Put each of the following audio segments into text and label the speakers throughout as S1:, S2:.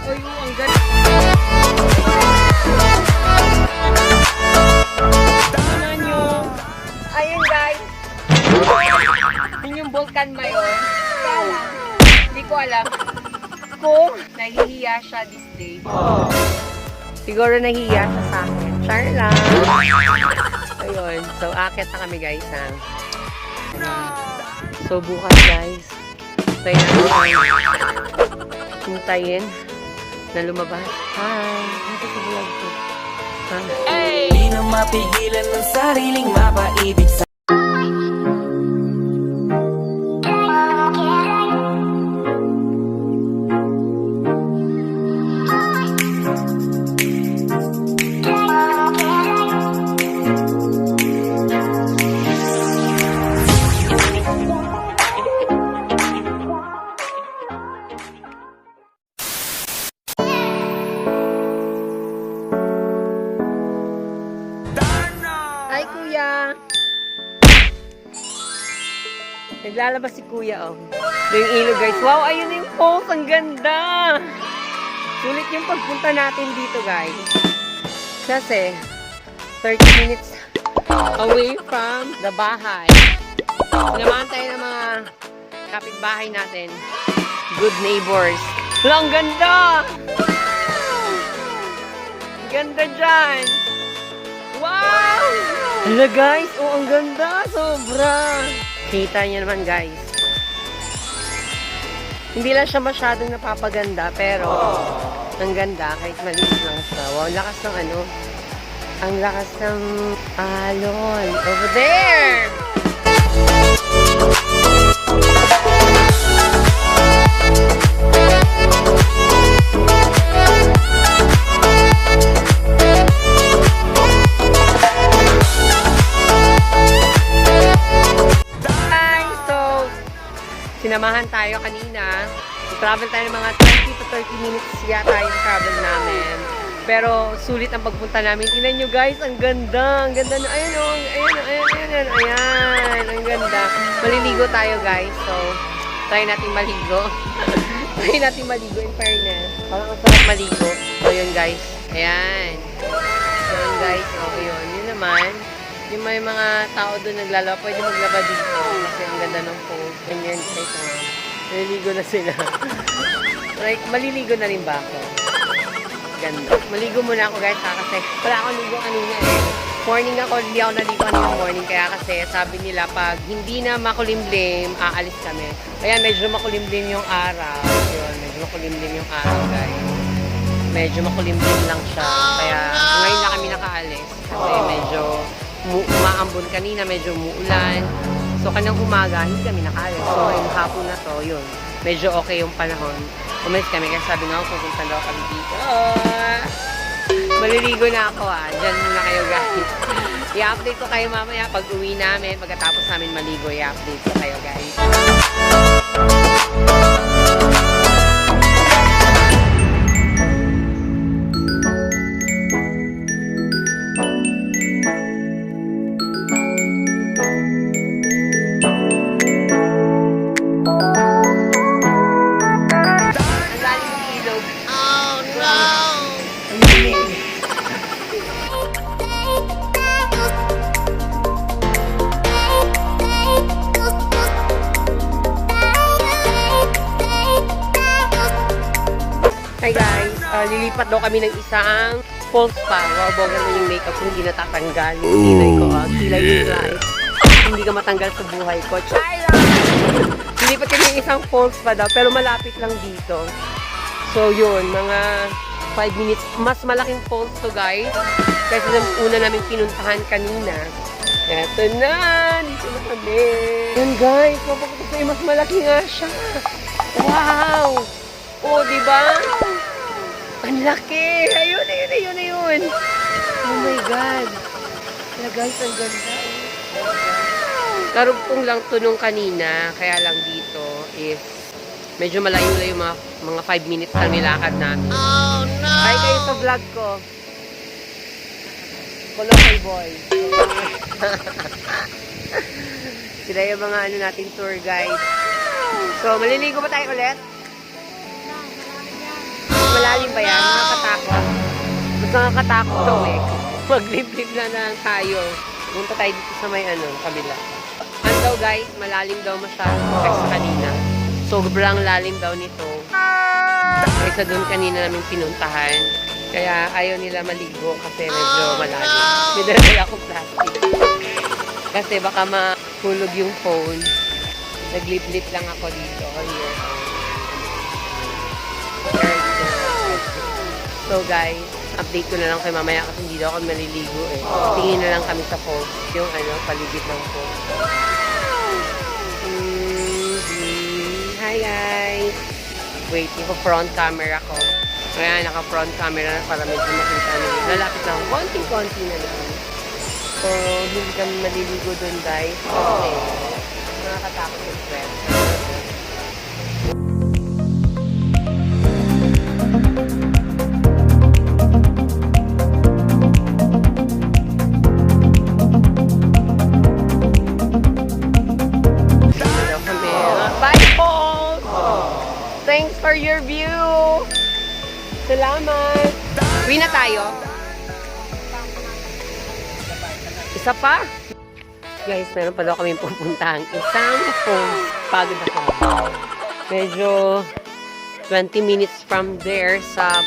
S1: Uy, ang ganda. Naman yung... Ayun guys. Yun yung volcan ba yun? Hindi ko alam. Kung nahihiya siya this day. Siguro nahihiya siya sa akin. Char lang. Ayun. So, akit na kami guys ha. So, bukas guys. Tayo na hintayin na lumabas. Hi! Ito sa vlog ko. Hey! Di na mapigilan ng sariling mapaibig sa... Naglalabas si Kuya, oh. Ito yung ilog, guys. Wow, ayun yung falls. Ang ganda! Sulit yung pagpunta natin dito, guys. Kasi, 30 minutes away from the bahay. Sinamahan tayo ng mga kapitbahay natin. Good neighbors. Wala, ang ganda! Ang ganda dyan! Wow! Hala, guys. Oh, ang ganda. Sobra! Kita niyo naman guys. Hindi lang siya masyadong napapaganda pero ang ganda kahit maliit lang siya. Wow, ang lakas ng ano. Ang lakas ng alon. Over there! Sinamahan tayo kanina. Travel tayo ng mga 20 to 30 minutes yata yung travel namin. Pero sulit ang pagpunta namin. Tingnan nyo guys, ang ganda. Ang ganda na. Ayan o. Ayan. Ang ganda. Maliligo tayo guys. So, try natin maligo. Try natin maligo in fairness. Parang ang sarap maligo. So, yun guys. Ayan. So, yun guys. O, yun. Yun naman. Yung may mga tao doon naglalaba, pwede maglaba dito kasi ang ganda ng falls. Ganyan, guys. Maliligo na sila. Like, maliligo na rin ba ako? Ganda. Maligo muna ako guys ha, kasi wala akong ligo kanina eh. Morning ako, hindi ako naligo kanina morning. Kaya kasi sabi nila pag hindi na makulimlim, aalis kami. Kaya medyo makulimlim yung araw. Yun, medyo makulimlim yung araw guys. Medyo makulimlim lang siya. Kaya ngayon na kami nakaalis. Kasi medyo umaambon kanina, medyo umuulan. So, kanang umaga, hindi kami nakaalis. So, yung hapon na to, yun. Medyo okay yung panahon. Umalis kami, kasi sabi nga ako, pupunta daw kami dito. Maliligo na ako Diyan muna kayo guys. I-update ko kayo mamaya pag uwi namin. Pagkatapos namin maligo, i-update ko kayo guys. Hi guys, lilipat daw kami ng isang falls spa. Wow, boga na yung makeup ko, hindi natatanggal. Yung kilay ko, kilay yung light. Hindi ka matanggal sa buhay ko. Chaya! Lilipat kami ng isang falls spa daw, pero malapit lang dito. So yun, mga 5 minutes. Mas malaking falls to guys. Kasi una namin pinuntahan kanina. Eto na! Dito na kami. Yan guys, mapapunta sa'yo, mas malaki nga siya. Wow! Oh, diba? Ang laki! Ayun! Oh my God! Kaya guys, ang ganda. Karugtong lang to nung kanina, kaya lang dito is medyo malayo-layo mga 5 minutes lang nilakad namin. Oh no! Hi kayo sa vlog ko. Local boy. Sila yung mga ano nating tour guide. So, maliligo ba tayo ulit? Malalim Malalim ba yan? Nakakatakot. Mas nakakatakot daw eh. Maglip-lip na lang tayo. Punta tayo dito sa may kabila. Ano daw guys, malalim daw masyado sa kanina. Sobrang lalim daw nito. Kaysa doon kanina namin pinuntahan. Kaya ayaw nila maligo kasi medyo malalim. May dala akong plastic. Kasi baka mahulog yung phone. Naglip-lip lang ako dito. Here. So guys, update ko na lang kay mamaya kasi hindi daw ako maliligo eh. Tingin na lang kami sa falls. Yung paligid ng falls. Hi guys! Waiting ko front camera ko. Kaya naka-front camera na para medyo makita nyo. Lalapit lang. Konting-konti na lang. So, hindi kami maliligo dun guys. Kasi, nakakatakot yung sweat. BICOL! Thanks for your view! Salamat! Uwi na tayo. Isa pa? Guys, meron pa daw kami pupuntahang isang falls. Pagod ako. Medyo 20 minutes from there sa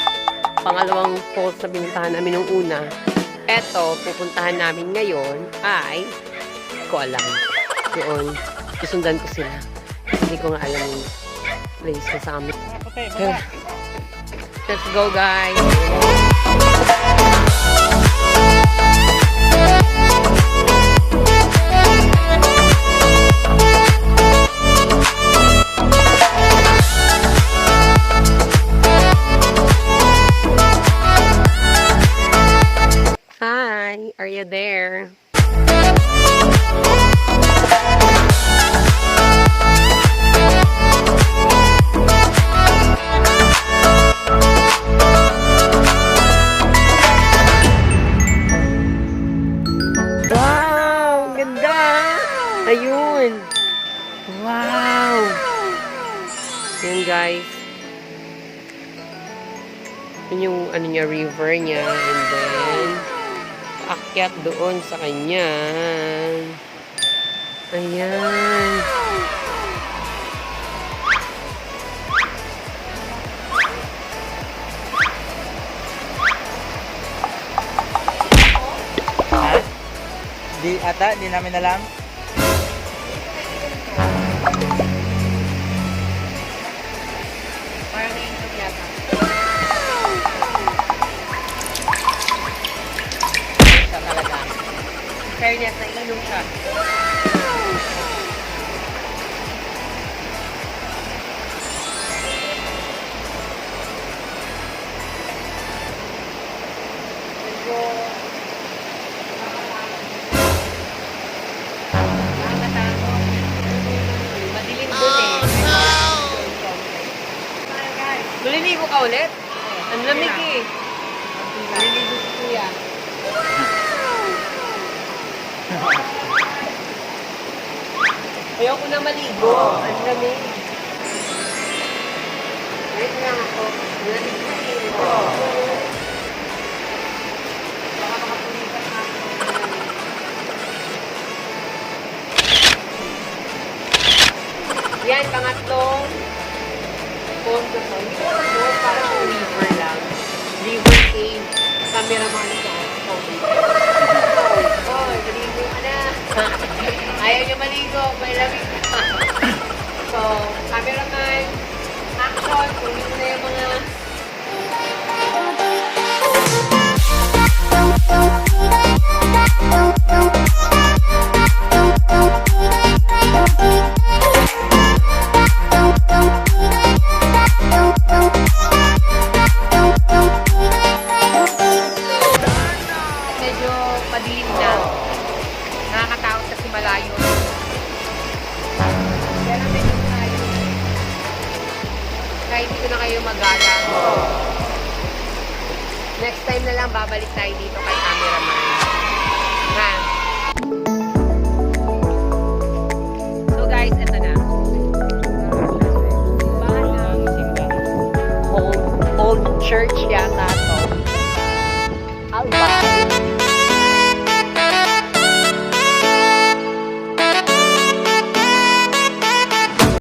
S1: pangalawang falls na binuntahan namin nung una. Eto, pupuntahan namin ngayon ay ko alam. Doon, susundan ko sila. Hindi ko nga alam yung place na sa amin. Let's go, guys! Hi! Are you there? Ayun! Wow! Yan guys. Yun yung niya, river niya. And then, akyat doon sa kanya. Ayan.
S2: Ha? Di namin alam.
S1: Parang naiinom yata. Siya talaga. Fairness, naiinom siya. Naliligo ka ulit? Ang lamig eh. Naliligo si Kuya. Ayoko na maligo. Ang lamig. Wait lang ako. Ang lamig na eh. Baka makapulitan na ako. Yan, pangatlong falls na to. Hindi ko alam doon, parang river lang. River cave. Cameraman ito. Oh, maligo ka na. Ayaw niya maligo. May lamig na. So, cameraman, action. Kunin mo na yung mga madilim na. Nakakatakot kasi malayo. Kaya lang medyo malayo. Kaya hindi ko na kayo magala. Next time na lang babalik tayo dito kay cameraman. Ha? So guys, eto na. Old church yata to.